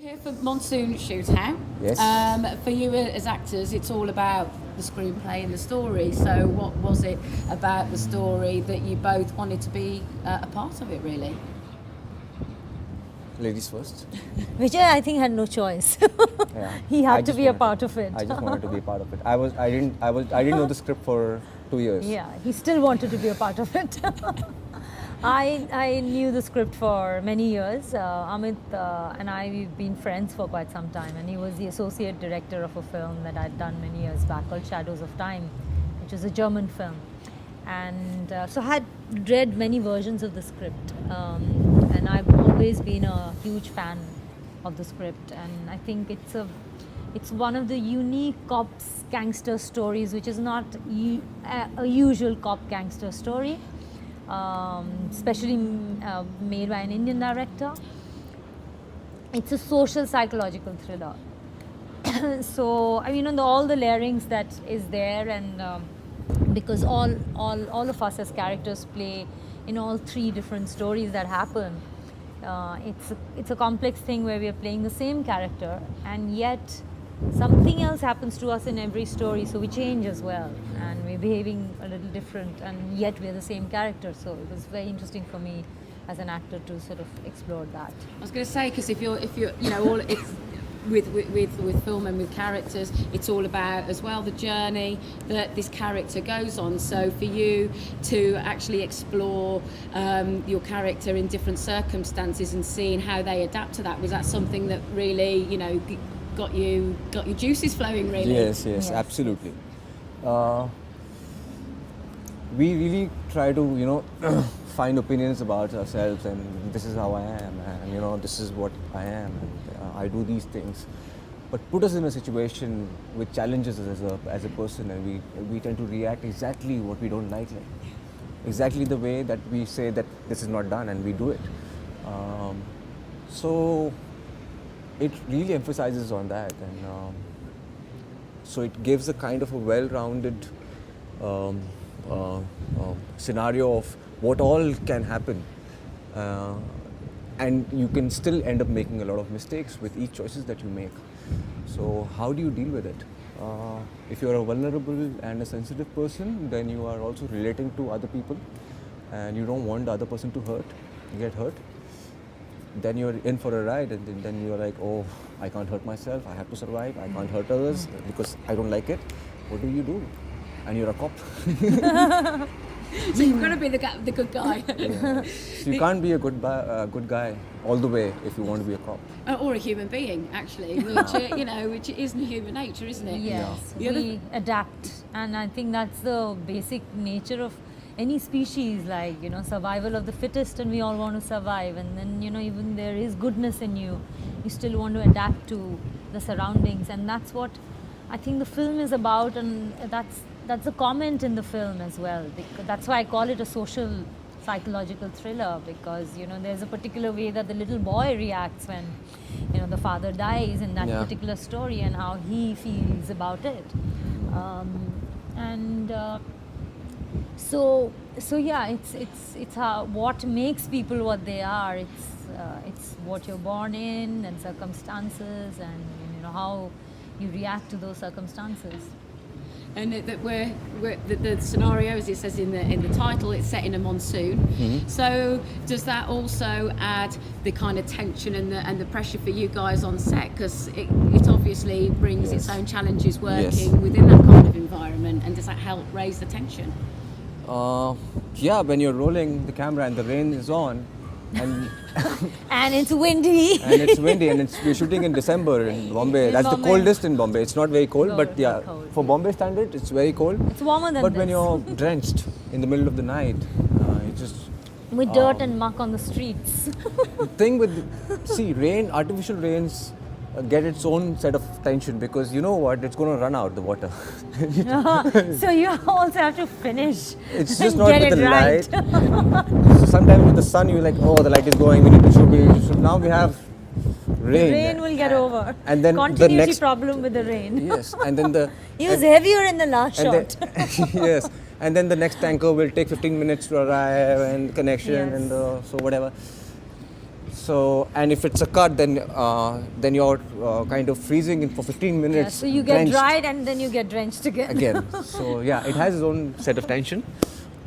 Here for Monsoon Shootout. Yes. For you as actors, it's all about the screenplay and the story. So, what was it about the story that you both wanted to be a part of it? Really? Ladies first. Vijay, I think, had no choice. Yeah. He I had to just be a wanted part of it. I just wanted to be a part of it. I didn't know the script for 2 years. Yeah, he still wanted to be a part of it. I knew the script for many years. Amit and I, we've been friends for quite some time, and he was the associate director of a film that I'd done many years back called Shadows of Time, which was a German film. And so I had read many versions of the script, and I've always been a huge fan of the script, and I think it's one of the unique cops gangster stories, which is not a usual cop gangster story. Especially made by an Indian director. It's a social psychological thriller. So I mean, all the layerings that is there, and because all of us as characters play in all three different stories that happen. It's a complex thing where we are playing the same character, and yet something else happens to us in every story, so we change as well, and we're behaving a little different, and yet we're the same character. So it was very interesting for me as an actor to sort of explore that. I was going to say, because if you're all it's with film and with characters, it's all about as well the journey that this character goes on. So for you to actually explore your character in different circumstances and seeing how they adapt to that, was that something that really got your juices flowing, really? Yes, absolutely. We really try to, find opinions about ourselves, and this is how I am, and this is what I am, and I do these things. But put us in a situation which challenges us as a person, and we tend to react exactly what we don't like, exactly the way that we say that this is not done, and we do it. So it really emphasizes on that, and so it gives a kind of a well-rounded scenario of what all can happen, and you can still end up making a lot of mistakes with each choices that you make. So how do you deal with it? If you're a vulnerable and a sensitive person, then you are also relating to other people, and you don't want the other person to get hurt. Then you're in for a ride, and then you're like, oh, I can't hurt myself, I have to survive, I can't hurt others because I don't like it. What do? And you're a cop. So you've got to be the good guy. Yeah. So you can't be a good guy all the way if you want to be a cop. Or a human being, actually, which isn't human nature, isn't it? Yes, Yeah. we adapt, and I think that's the basic nature of any species, like survival of the fittest, and we all want to survive, and then even there is goodness in you, you still want to adapt to the surroundings, and that's what I think the film is about, and that's a comment in the film as well. That's why I call it a social psychological thriller, because there's a particular way that the little boy reacts when the father dies in that particular story, and how he feels about it, So yeah, it's how what makes people what they are. It's what you're born in, and circumstances, and how you react to those circumstances. And the scenario, as it says in the title, it's set in a monsoon. Mm-hmm. So does that also add the kind of tension and the pressure for you guys on set? Because it obviously brings its own challenges working within that kind of environment. And does that help raise the tension? When you're rolling the camera and the rain is on, and and it's windy. and we're shooting in December in Bombay. That's the coldest in Bombay. It's not very cold, but for Bombay standard, it's very cold. It's warmer than But this. when you're drenched in the middle of the night, it's just with dirt and muck on the streets. the thing with artificial rains get its own set of tension, because it's going to run out, the water. So you also have to finish. It's just not get with it the right. light. So sometimes with the sun, you're like, oh, the light is going, we need to shoot. So now we have rain. The rain will get over. And then continuity the next problem with the rain. Yes, and then He was heavier in the last shot. Yes, and then the next tanker will take 15 minutes to arrive, and connection, Yes. and so whatever. So, and if it's a cut, then you're kind of freezing in for 15 minutes. Yeah, so you get drenched dried and then you get drenched again. again. So yeah, it has its own set of tension.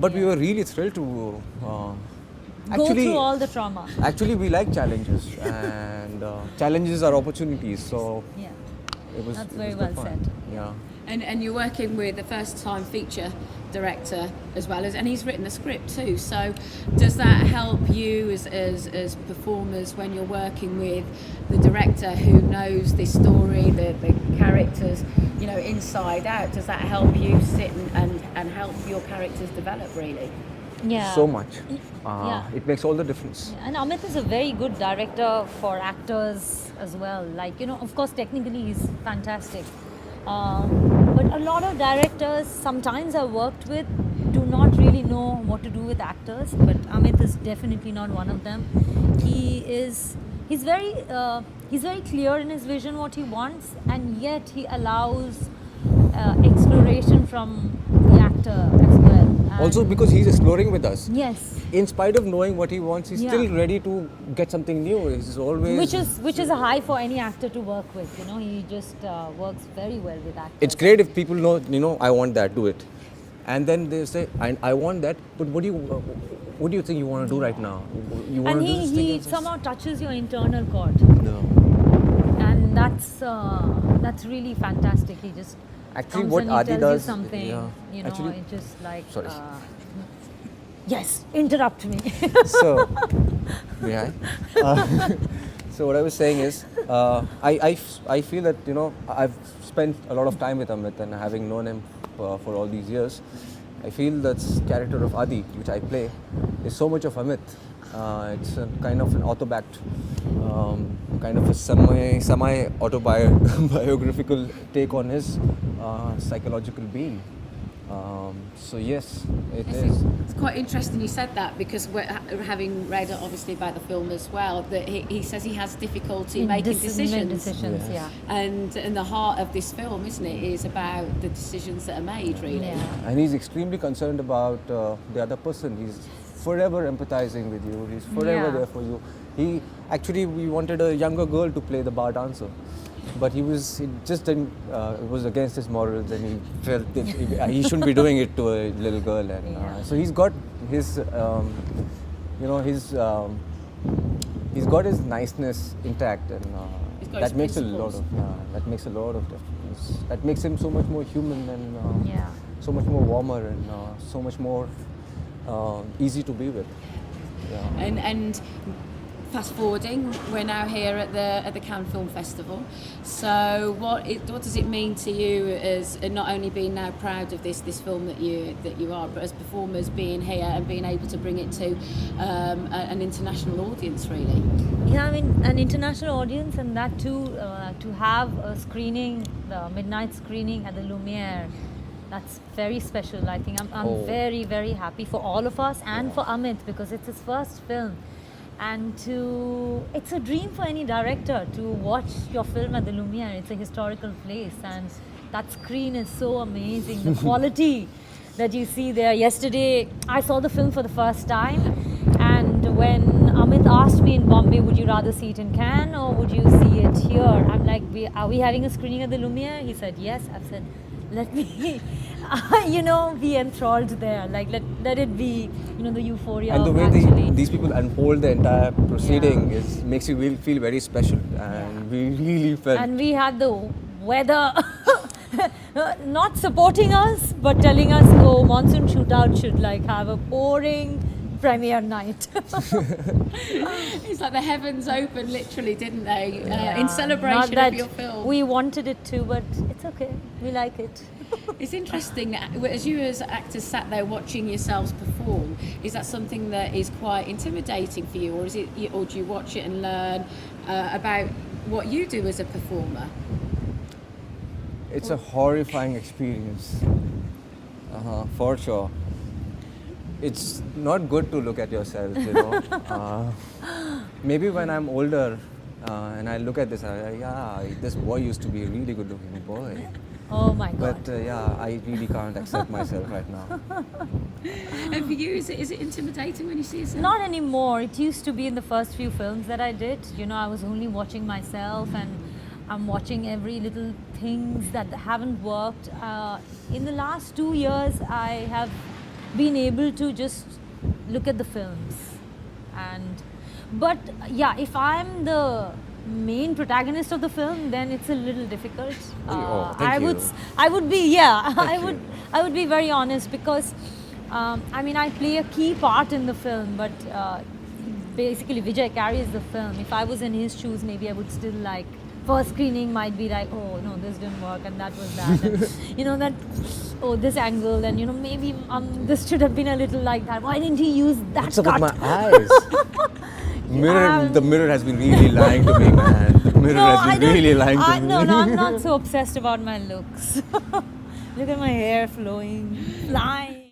But we were really thrilled to Go through all the trauma. Actually, we like challenges, and challenges are opportunities. So Yeah. That's it very was well good fun. said. Yeah. And you're working with a first-time feature director as well as, and he's written the script too. So does that help you as performers when you're working with the director who knows this story, the characters, you know, inside out? Does that help you sit and help your characters develop really? Yeah. So much. Yeah. It makes all the difference. And Amit is a very good director for actors as well. Like, you know, of course, technically he's fantastic. But a lot of directors sometimes I've worked with do not really know what to do with actors, but Amit is definitely not one of them. He's very clear in his vision what he wants, and yet he allows exploration from the actor as well. And Also because he's exploring with us. yes, In spite of knowing what he wants, he's Yeah. still ready to get something new. He's always. which is a high for any actor to work with. You know, he just works very well with actors. It's great if people know, I want that, do it. And then they say, I want that, but what do you think you want to do right now? You want And to do this he thing? somehow touches your internal chord, No. and that's really fantastic. He just Actually, comes what and he Adi tells does, you something. yeah. You know, Actually- it just like Sorry. yes, interrupt me. So, yeah. So what I was saying is, I feel that I've spent a lot of time with Amit, and having known him for all these years, I feel that character of Adi, which I play, is so much of Amit. It's a kind of an auto-backed, kind of a semi-autobiographical take on his psychological being. So yes, it is. It's quite interesting you said that, because we're having read obviously about the film as well, that he says he has difficulty making decisions. Yes. Yeah. And the heart of this film, isn't it, is about the decisions that are made, really. Yeah. And he's extremely concerned about the other person. He's forever empathizing with you. He's forever Yeah. there for you. We wanted a younger girl to play the bar dancer, but it was against his morals, and he felt that he shouldn't be doing it to a little girl. And Yeah. so he's got his, he's got his niceness intact, and He's got that his makes principles. that makes a lot of difference. That makes him so much more human, and Yeah. so much more warmer, and so much more easy to be with. Yeah. And fast forwarding, we're now here at the Cannes Film Festival. So what does it mean to you as not only being now proud of this film that you are, but as performers being here and being able to bring it to an international audience, really? Yeah, I mean, an international audience, and that too, to have a screening, the midnight screening at the Lumiere, that's very special. I think I'm very, very happy for all of us and for Amit, because it's his first film. And it's a dream for any director to watch your film at the Lumiere. It's a historical place, and that screen is so amazing. The quality that you see there. Yesterday, I saw the film for the first time, and when Amit asked me in Bombay, would you rather see it in Cannes or would you see it here? I'm like, are we having a screening at the Lumiere? He said, yes. I said, let me, be enthralled there. Like, let it be, the euphoria And the of way actually. these people unfold the entire proceeding Yeah. makes you feel very special, and we really felt. And we had the weather not supporting us, but telling us, oh, Monsoon Shootout should have a pouring premiere night. It's like the heavens opened, literally, didn't they? Yeah. In Not celebration that of your film. we wanted it to, but it's okay. We like it. It's interesting that as you as actors sat there watching yourselves perform, is that something that is quite intimidating for you, or do you watch it and learn about what you do as a performer? It's a horrifying experience, for sure. It's not good to look at yourself, Maybe when I'm older and I look at this, this boy used to be a really good looking boy. Oh my God. But yeah, I really can't accept myself right now. And for you, is it intimidating when you see yourself? Not anymore. It used to be in the first few films that I did. You know, I was only watching myself, and I'm watching every little things that haven't worked. In the last 2 years, I have been able to just look at the films, but yeah, if I'm the main protagonist of the film, then it's a little difficult. Thank you. I would be, yeah, Thank I would be very honest, because I mean, I play a key part in the film, but basically Vijay carries the film. If I was in his shoes, maybe I would still like, first screening might be like, oh no, this didn't work, and that was that, and, you know, that, oh, this angle, and you know, maybe this should have been a little like that. Why didn't he use that What's up cut? with my eyes? The mirror has been really lying to me, man. The mirror has been really lying to me. No, I'm not so obsessed about my looks. Look at my hair flowing, flying.